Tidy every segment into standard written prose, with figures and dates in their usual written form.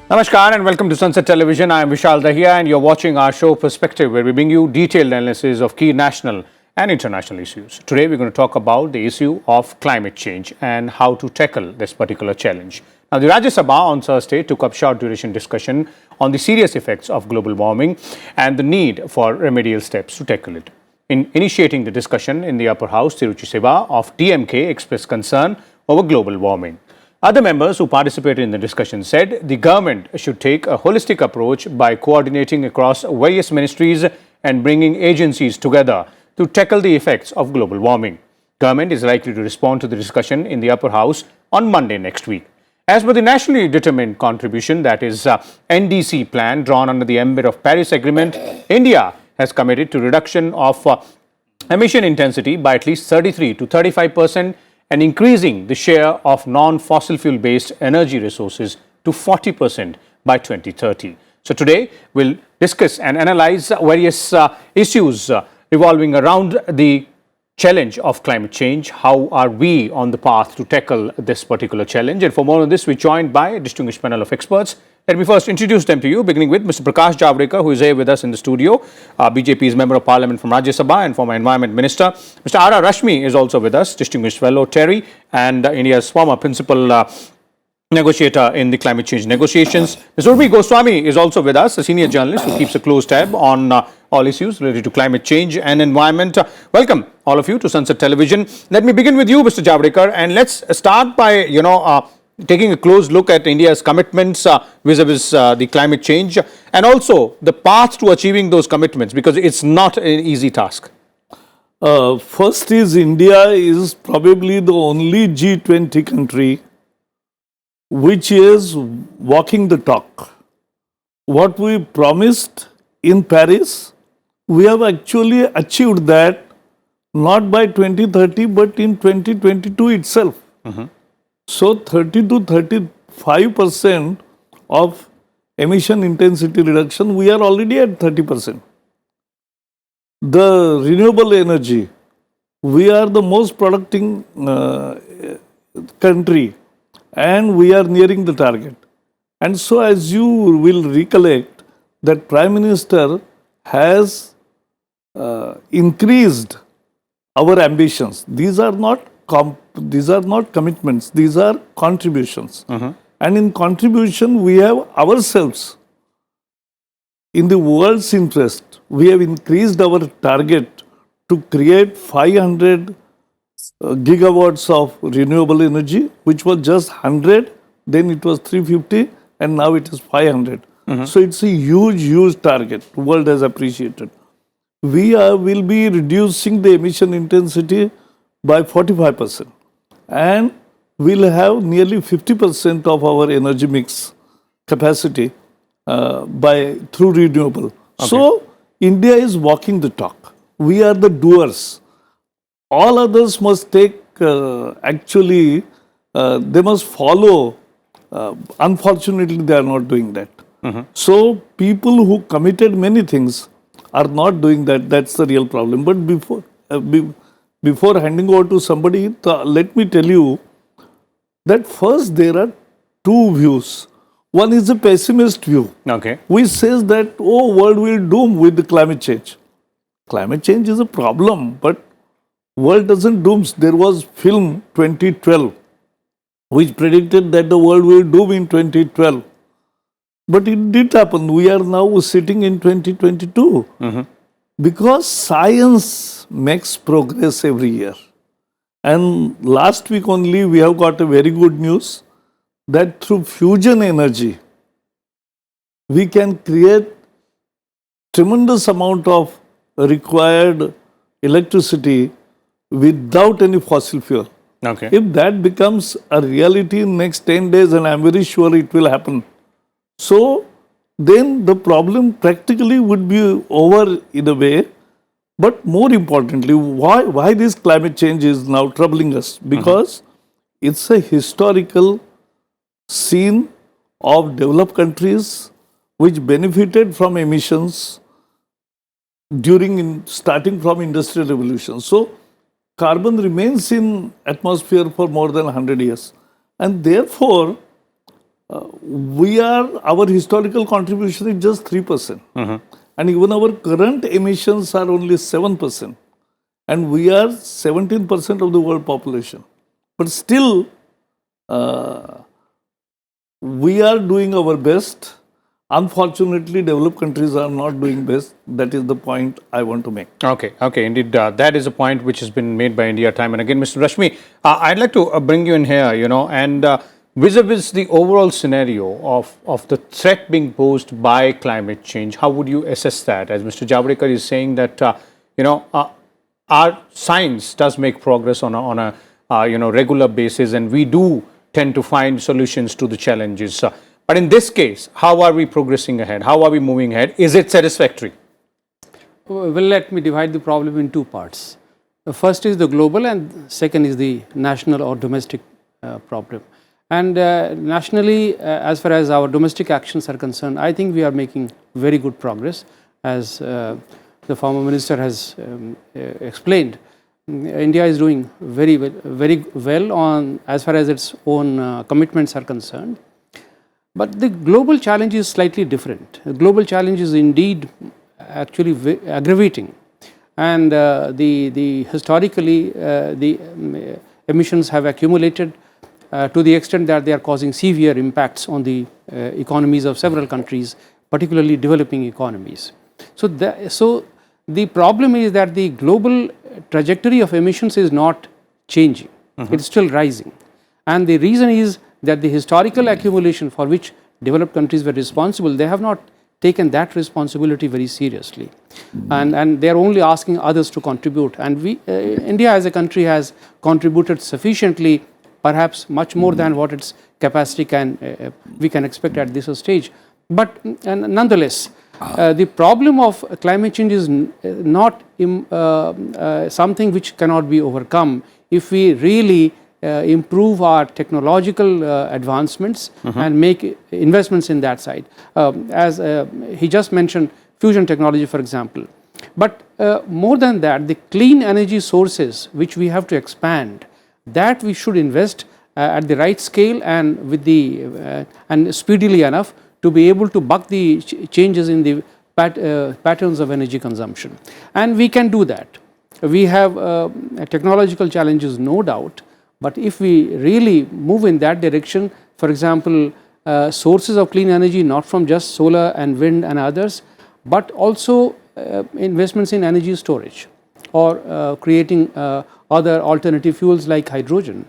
Namaskar and welcome to Sansad Television. I am Vishal Dahiya and you're watching our show Perspective, where we bring you detailed analysis of key national and international issues. Today we're going to talk about the issue of climate change and how to tackle this particular challenge. Now, the Rajya Sabha on Thursday took up short duration discussion on the serious effects of global warming and the need for remedial steps to tackle it. In initiating the discussion in the upper house, Tiruchi Siva of DMK expressed concern over global warming. Other members who participated in the discussion said the government should take a holistic approach by coordinating across various ministries and bringing agencies together to tackle the effects of global warming. Government is likely to respond to the discussion in the upper house on Monday next week. As per the nationally determined contribution, that is NDC plan drawn under the ambit of Paris Agreement, India has committed to reduction of emission intensity by at least 33 to 35% and increasing the share of non-fossil fuel-based energy resources to 40% by 2030. So today, we'll discuss and analyze various issues revolving around the challenge of climate change. How are we on the path to tackle this particular challenge? And for more on this, we're joined by a distinguished panel of experts. Let me first introduce them to you, beginning with Mr. Prakash Javadekar, who is here with us in the studio. BJP's Member of Parliament from Rajya Sabha and former Environment Minister. Mr. Rashmi is also with us, distinguished fellow TERI and India's former principal negotiator in the climate change negotiations. Ms. Urmi Goswami is also with us, a senior journalist who keeps a close tab on all issues related to climate change and environment. Welcome, all of you, to Sansad Television. Let me begin with you, Mr. Javadekar, and let's start by, taking a close look at India's commitments vis-a-vis the climate change and also the path to achieving those commitments, because it's not an easy task. First is India is probably the only G20 country which is walking the talk. What we promised in Paris, we have actually achieved that, not by 2030 but in 2022 itself. So 30 to 35% of emission intensity reduction, we are already at 30%. The renewable energy, we are the most producing country and we are nearing the target. And so, as you will recollect, that Prime Minister has increased our ambitions. These are not commitments, these are contributions. And in contribution, we have ourselves, in the world's interest, we have increased our target to create 500 gigawatts of renewable energy, which was just 100, then it was 350, and now it is 500. So it's a huge target. The world has appreciated. We will be reducing the emission intensity by 45%, and we'll have nearly 50% of our energy mix capacity through renewable. Okay. So India is walking the talk. We are the doers. All others must take, they must follow. Unfortunately, they are not doing that. So people who committed many things are not doing that. That's the real problem. But before handing over to somebody, let me tell you that first there are two views. One is a pessimist view, which says that, world will doom with the climate change. Climate change is a problem, but world doesn't doom. There was film 2012, which predicted that the world will doom in 2012. But it did happen. We are now sitting in 2022. Because science makes progress every year. And last week only we have got a very good news that through fusion energy, we can create tremendous amount of required electricity without any fossil fuel. If that becomes a reality in next 10 days, and I'm very sure it will happen, so then the problem practically would be over in a way. But more importantly, why this climate change is now troubling us? Because it's a historical scene of developed countries which benefited from emissions starting from industrial revolution. So carbon remains in atmosphere for more than 100 years. And therefore, our historical contribution is just 3%. And even our current emissions are only 7%. And we are 17% of the world population. But still, we are doing our best. Unfortunately, developed countries are not doing best. That is the point I want to make. Okay, indeed, that is a point which has been made by India time and again. Mr. Rashmi, I'd like to bring you in here, and vis-a-vis the overall scenario of the threat being posed by climate change, how would you assess that? As Mr. Javadekar is saying that, our science does make progress on a regular basis, and we do tend to find solutions to the challenges. But in this case, how are we progressing ahead? How are we moving ahead? Is it satisfactory? Well, let me divide the problem in two parts. The first is the global and second is the national or domestic problem. And nationally, as far as our domestic actions are concerned, I think we are making very good progress. As the former minister has explained, India is doing very well on as far as its own commitments are concerned. But the global challenge is slightly different. The global challenge is indeed actually aggravating, and historically the emissions have accumulated to the extent that they are causing severe impacts on the economies of several countries, particularly developing economies. So the problem is that the global trajectory of emissions is not changing. It's still rising, and the reason is that the historical accumulation for which developed countries were responsible, they have not taken that responsibility very seriously, and they are only asking others to contribute. And India as a country has contributed sufficiently, perhaps much more than what its capacity we can expect at this stage. But nonetheless, the problem of climate change is not something which cannot be overcome if we really improve our technological advancements and make investments in that side. As he just mentioned, fusion technology, for example. But more than that, the clean energy sources which we have to expand, that we should invest at the right scale and with and speedily enough to be able to buck the changes in the patterns of energy consumption. And we can do that. We have technological challenges, no doubt. But if we really move in that direction, for example, sources of clean energy, not from just solar and wind and others, but also investments in energy storage or creating other alternative fuels like hydrogen.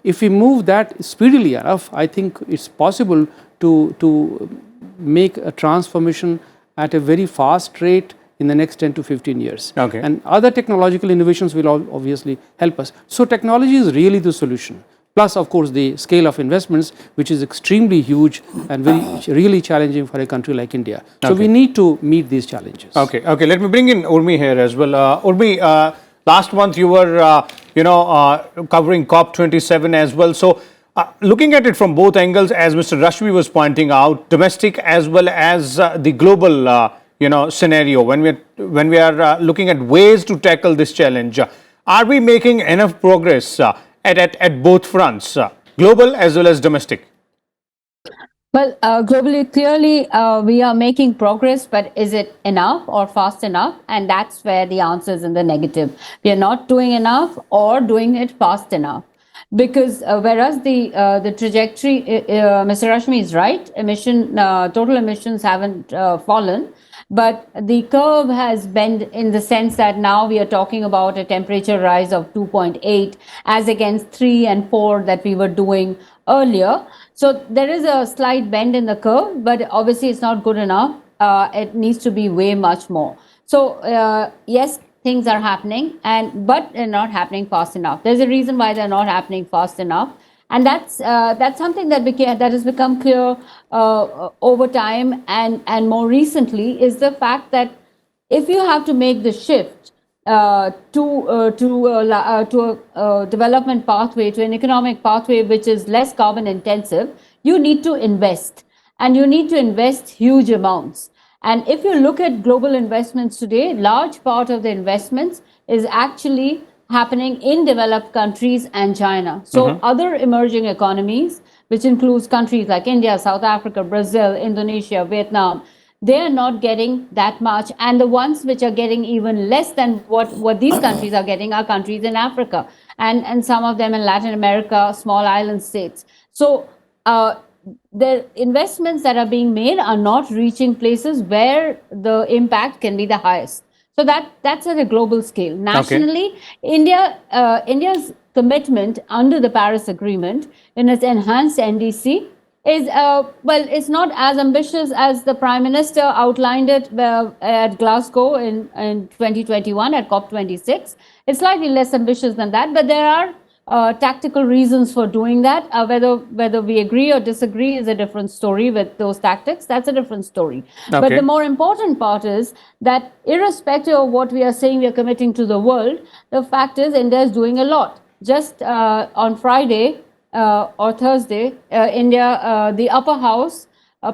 If we move that speedily enough, I think it's possible to make a transformation at a very fast rate in the next 10 to 15 years. Okay. And other technological innovations will obviously help us. So technology is really the solution. Plus, of course, the scale of investments, which is extremely huge and really challenging for a country like India. So we need to meet these challenges. Okay. Let me bring in Urmi here as well. Urmi, last month you were, covering COP27 as well. So, looking at it from both angles, as Mr. Rashmi was pointing out, domestic as well as the global, scenario. When we are looking at ways to tackle this challenge, are we making enough progress at both fronts, global as well as domestic? Well, globally, clearly, we are making progress, but is it enough or fast enough? And that's where the answer is in the negative. We are not doing enough or doing it fast enough. Because whereas the trajectory, Mr. Rashmi is right, total emissions haven't fallen, but the curve has bent in the sense that now we are talking about a temperature rise of 2.8 as against 3 and 4 that we were doing earlier. So there is a slight bend in the curve, but obviously it's not good enough. It needs to be way much more. So yes, things are happening, but they're not happening fast enough. There's a reason why they're not happening fast enough, and that's something that has become clear over time, and more recently is the fact that if you have to make the shift to a development pathway, to an economic pathway which is less carbon intensive, you need to invest, and you need to invest huge amounts. And if you look at global investments today, large part of the investments is actually happening in developed countries and China. So other emerging economies, which includes countries like India, South Africa, Brazil, Indonesia, Vietnam, they are not getting that much. And the ones which are getting even less than what these countries are getting are countries in Africa and some of them in Latin America, small island states. So the investments that are being made are not reaching places where the impact can be the highest. So that's at a global scale. Nationally, India's commitment under the Paris Agreement in its enhanced NDC is it's not as ambitious as the Prime Minister outlined it at Glasgow in 2021 at COP26. It's slightly less ambitious than that, but there are tactical reasons for doing that. Whether we agree or disagree is a different story with those tactics. That's a different story. Okay. But the more important part is that irrespective of what we are saying we are committing to the world, the fact is India is doing a lot. Just on Friday or Thursday, the upper house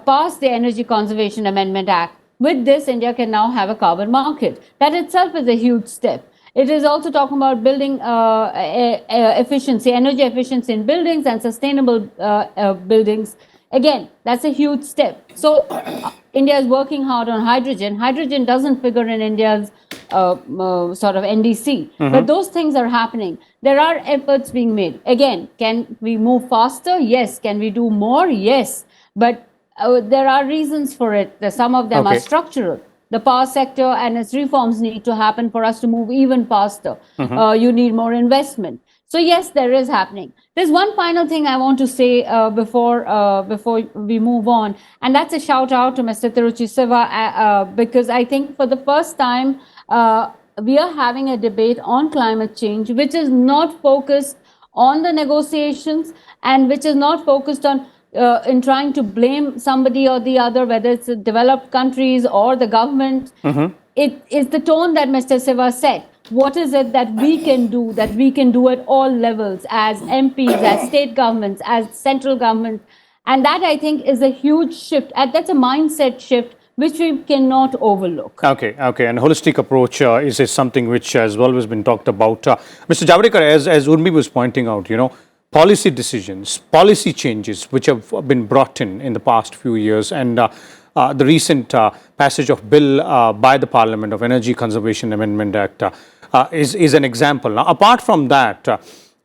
passed the Energy Conservation Amendment Act. With this, India can now have a carbon market. That itself is a huge step. It is also talking about building efficiency, energy efficiency in buildings and sustainable buildings. Again, that's a huge step. So India is working hard on hydrogen. Hydrogen doesn't figure in India's sort of NDC, but those things are happening. There are efforts being made. Again, can we move faster? Yes. Can we do more? Yes. But there are reasons for it. Some of them are structural. The power sector and its reforms need to happen for us to move even faster. You need more investment. So yes, there is happening. There's one final thing I want to say before we move on, and that's a shout out to Mr. Tiruchi Siva because I think for the first time we are having a debate on climate change, which is not focused on the negotiations and which is not focused on in trying to blame somebody or the other, whether it's the developed countries or the government. It is the tone that Mr. Siva set. What is it that we can do at all levels as MPs, as state governments, as central government? And that, I think, is a huge shift. That's a mindset shift which we cannot overlook. Okay. And holistic approach is something which has always been talked about. Mr. Javadekar, as Urmi was pointing out, policy decisions, policy changes which have been brought in the past few years, and the recent passage of bill by the Parliament of Energy Conservation Amendment Act is an example. Now, apart from that,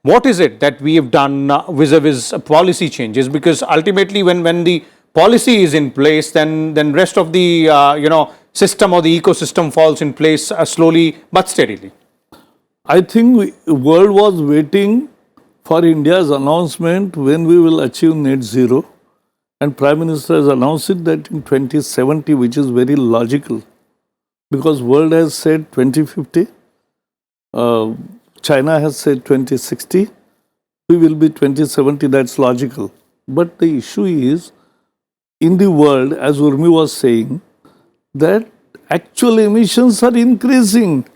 what is it that we have done vis-a-vis policy changes? Because ultimately, when the policy is in place, then rest of the system or the ecosystem falls in place slowly but steadily. I think world was waiting for India's announcement when we will achieve net zero. And Prime Minister has announced it that in 2070, which is very logical, because world has said 2050, China has said 2060, we will be 2070, that's logical. But the issue is, in the world, as Urmi was saying, that actual emissions are increasing.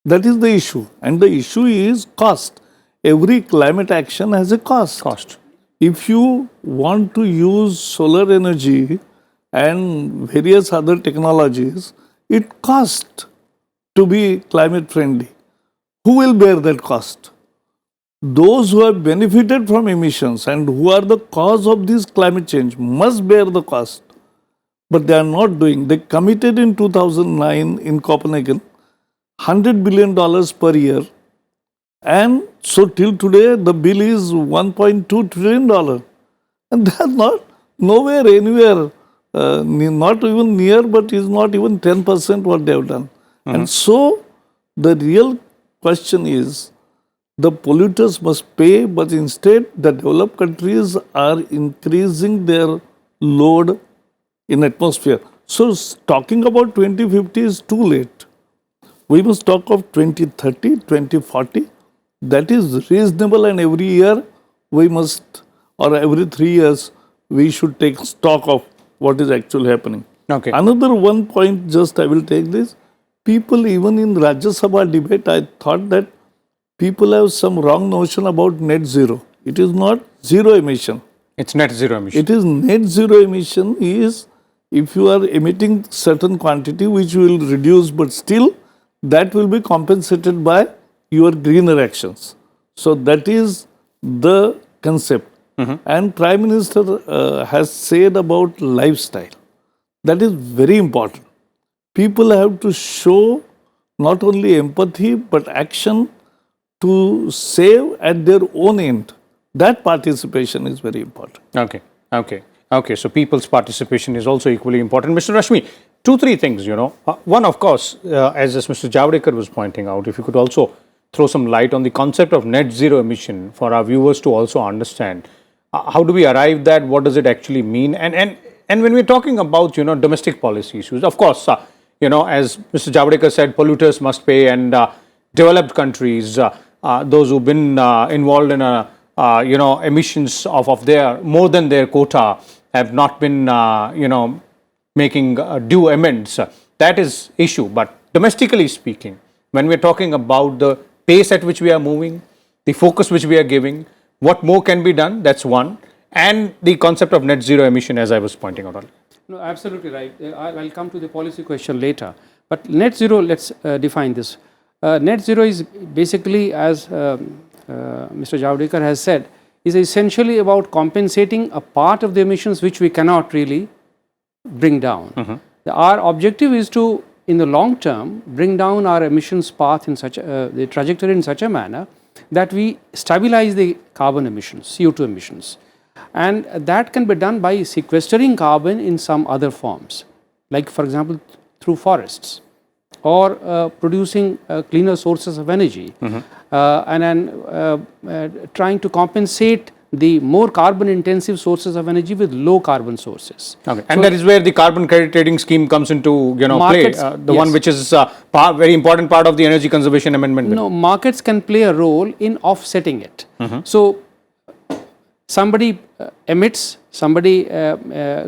That is the issue. And the issue is cost. Every climate action has a cost. If you want to use solar energy and various other technologies, it costs to be climate friendly. Who will bear that cost? Those who have benefited from emissions and who are the cause of this climate change must bear the cost. But they are not doing. They committed in 2009 in Copenhagen $100 billion per year. And so till today, the bill is $1.2 trillion. And they are not nowhere, anywhere, not even near, but is not even 10% what they have done. And so the real question is, the polluters must pay, but instead the developed countries are increasing their load in atmosphere. So talking about 2050 is too late. We must talk of 2030, 2040. That is reasonable, and every year we must, or every 3 years, we should take stock of what is actually happening. Okay. Another one point, just I will take this. People, even in Rajya Sabha debate, I thought that people have some wrong notion about net zero. It is not zero emission. It's net zero emission. It is net zero emission is if you are emitting certain quantity which will reduce, but still that will be compensated by your greener actions. So that is the concept. And Prime Minister has said about lifestyle. That is very important. People have to show not only empathy but action to save at their own end. That participation is very important. Okay. So people's participation is also equally important. Mr. Rashmi, 2-3 things, One, of course, as Mr. Javadekar was pointing out, if you could also throw some light on the concept of net zero emission for our viewers to also understand. How do we arrive that? What does it actually mean? And when we're talking about, domestic policy issues, of course, as Mr. Javadekar said, polluters must pay, and developed countries, those who've been involved in emissions of their more than their quota have not been making due amends. That is issue. But domestically speaking, when we're talking about the pace at which we are moving, the focus which we are giving, what more can be done, that's one, and the concept of net zero emission, as I was pointing out earlier. No, absolutely right. I'll come to the policy question later. But net zero, let's define this. Net zero is basically, as Mr. Javadekar has said, is essentially about compensating a part of the emissions which we cannot really bring down. Our objective is to, in the long term, bring down our emissions path in such the trajectory in such a manner that we stabilize the carbon emissions, CO2 emissions. And that can be done by sequestering carbon in some other forms, like for example through forests, or producing cleaner sources of energy, and then trying to compensate the more carbon intensive sources of energy with low carbon sources. Okay. And so that is where the carbon credit trading scheme comes into play, the one which is very important part of the energy conservation amendment bill. No, markets can play a role in offsetting it. So somebody emits, somebody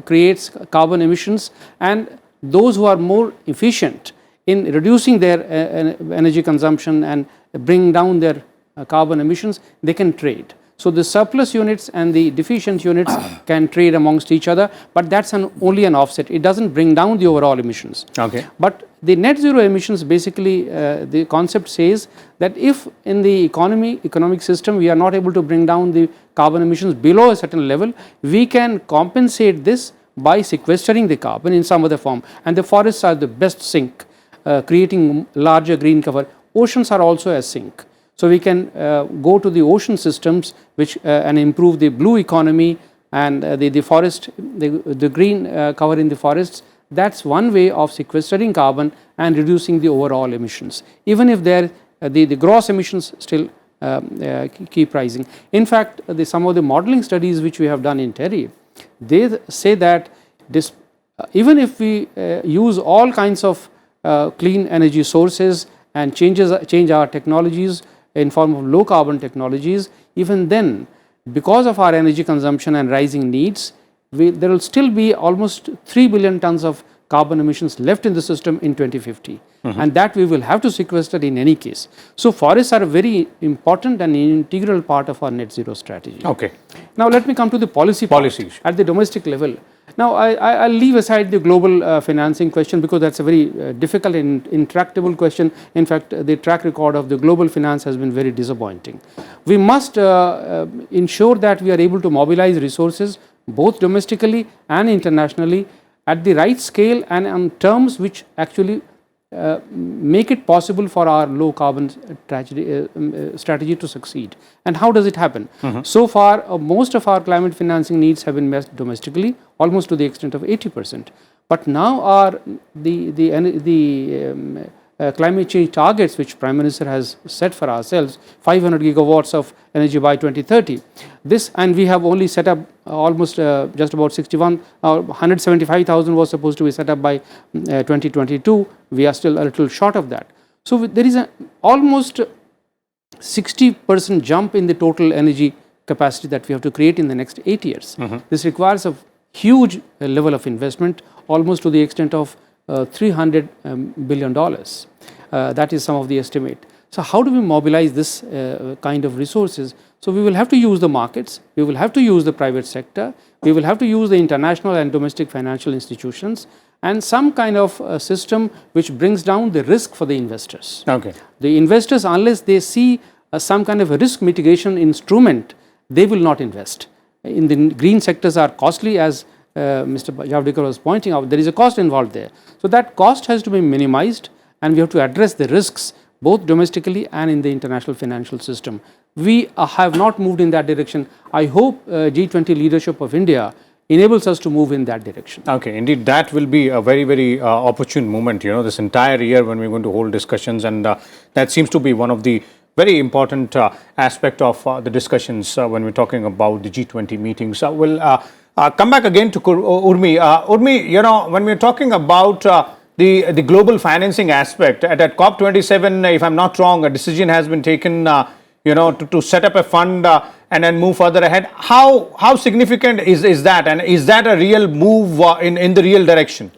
creates carbon emissions, and those who are more efficient in reducing their energy consumption and bring down their carbon emissions, they can trade. So the surplus units and the deficient units can trade amongst each other, but that's only an offset. It doesn't bring down the overall emissions. Okay. But the net zero emissions, basically the concept says that if in the economic system we are not able to bring down the carbon emissions below a certain level, we can compensate this by sequestering the carbon in some other form. And the forests are the best sink, creating larger green cover. Oceans are also a sink. So we can go to the ocean systems which and improve the blue economy and the forest, the green cover in the forests. That's one way of sequestering carbon and reducing the overall emissions, even if the gross emissions still keep rising. In fact, some of the modeling studies which we have done in TERI, they say that even if we use all kinds of clean energy sources and change our technologies in form of low carbon technologies, even then, because of our energy consumption and rising needs, there will still be almost 3 billion tons of carbon emissions left in the system in 2050, and that we will have to sequester in any case. So forests are a very important and integral part of our net zero strategy. Okay. Now let me come to the policy at the domestic level. Now I'll leave aside the global financing question because that's a very difficult and intractable question. In fact, the track record of the global finance has been very disappointing. We must ensure that we are able to mobilize resources both domestically and internationally at the right scale and on terms which actually make it possible for our low carbon strategy to succeed. And how does it happen? So far, most of our climate financing needs have been met domestically, almost to the extent of 80%. But now the climate change targets which Prime Minister has set for ourselves, 500 gigawatts of energy by 2030. And we have only set up almost just about 175,000 was supposed to be set up by 2022. We are still a little short of that. So there is almost 60% jump in the total energy capacity that we have to create in the next 8 years. This requires a huge level of investment, almost to the extent of $300 billion. That is some of the estimate. So how do we mobilize this kind of resources? So we will have to use the markets, we will have to use the private sector, we will have to use the international and domestic financial institutions, and some kind of system which brings down the risk for the investors. Okay. The investors, unless they see some kind of a risk mitigation instrument, they will not invest. in the green sectors are costly, as Mr. Javadekar was pointing out. There is a cost involved there. So that cost has to be minimized, and we have to address the risks both domestically and in the international financial system. We have not moved in that direction. I hope G20 leadership of India enables us to move in that direction. Okay, indeed, that will be a very, very opportune moment, this entire year when we're going to hold discussions, and that seems to be one of the very important aspect of the discussions when we're talking about the G20 meetings. We'll come back again to Urmi. Urmi, when we're talking about the global financing aspect, at COP27, if I'm not wrong, a decision has been taken, to set up a fund and then move further ahead. How significant is that, and is that a real move in the real direction?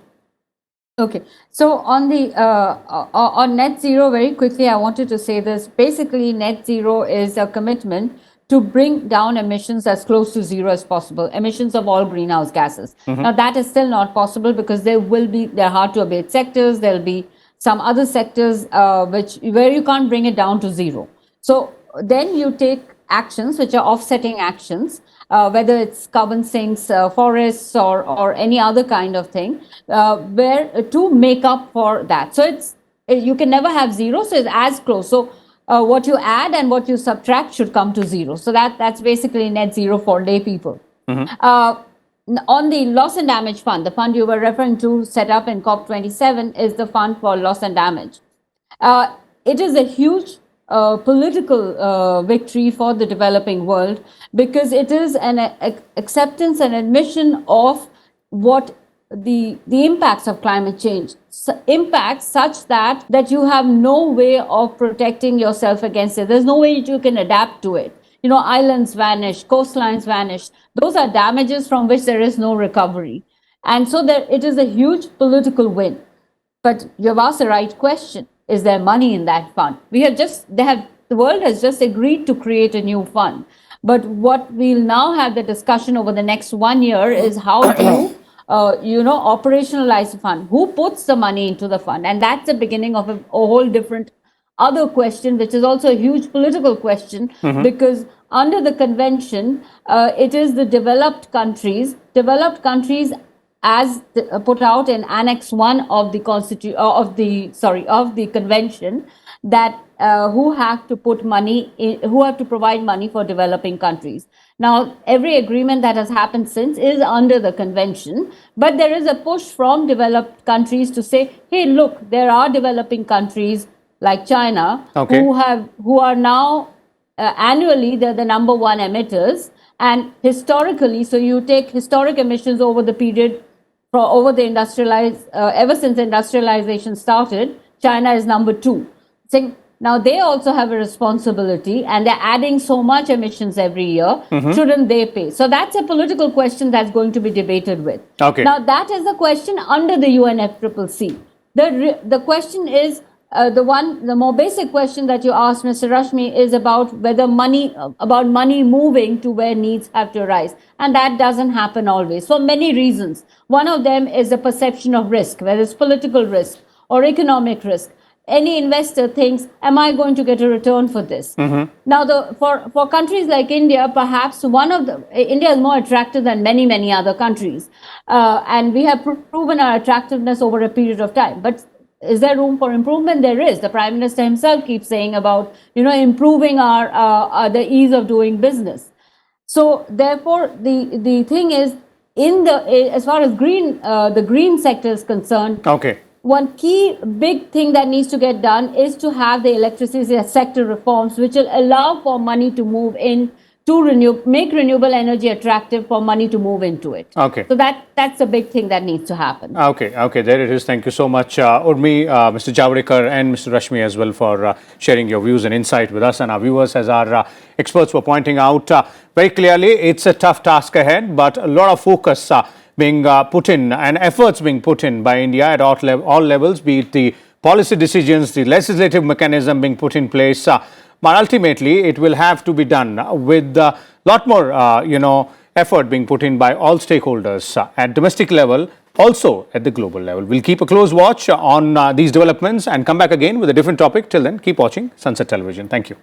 Okay, so on the on net zero, very quickly, I wanted to say this. Basically, net zero is a commitment to bring down emissions as close to zero as possible, emissions of all greenhouse gases. Now, that is still not possible because they're hard to abate sectors. There'll be some other sectors where you can't bring it down to zero. So then you take actions which are offsetting actions, whether it's carbon sinks, forests, or any other kind of thing, where to make up for that. So you can never have zero, so it's as close. So what you add and what you subtract should come to zero. So that's basically net zero for lay people. On the loss and damage fund, the fund you were referring to, set up in COP27, is the fund for loss and damage. It is a huge political victory for the developing world, because it is an acceptance and admission of what the impacts of climate change, impacts such that you have no way of protecting yourself against it. There's no way you can adapt to it. Islands vanish, coastlines vanish. Those are damages from which there is no recovery. And so it is a huge political win. But you've asked the right question. Is there money in that fund? The world has just agreed to create a new fund. But what we'll now have the discussion over the next 1 year is how to, operationalize the fund. Who puts the money into the fund? And that's the beginning of a whole different other question, which is also a huge political question, because under the convention, it is the developed countries as put out in Annex 1 of the convention, that who have to put money who have to provide money for developing countries. Now, every agreement that has happened since is under the convention, but there is a push from developed countries to say, hey, look, there are developing countries like China who are now annually they're the number one emitters, and historically, so you take historic emissions over the period ever since industrialization started, China is number 2. Now they also have a responsibility, and they're adding so much emissions every year. Shouldn't they pay? So that's a political question that's going to be debated with. Now that is a question under the UNFCCC. The question is the more basic question that you asked, Mr. Rashmi, is about money moving to where needs have to arise, and that doesn't happen always for many reasons. One of them is the perception of risk, whether it's political risk or economic risk. Any investor thinks, am I going to get a return for this? Now, for countries like India, perhaps India is more attractive than many other countries, and we have proven our attractiveness over a period of time. But is there room for improvement? There is. The Prime Minister himself keeps saying about improving the ease of doing business. So therefore, the thing is, as far as the green sector is concerned, one key big thing that needs to get done is to have the electricity sector reforms, which will allow for money to move in to make renewable energy attractive for money to move into it. So that's a big thing that needs to happen. There it is. Thank you so much, Urmi, Mr. Javadekar, and Mr. Rashmi as well for sharing your views and insight with us and our viewers. As our experts were pointing out very clearly, it's a tough task ahead, but a lot of focus being put in and efforts being put in by India at all levels, be it the policy decisions, the legislative mechanism being put in place. But ultimately, it will have to be done with a lot more, effort being put in by all stakeholders at domestic level, also at the global level. We'll keep a close watch on these developments and come back again with a different topic. Till then, keep watching Sansad Television. Thank you.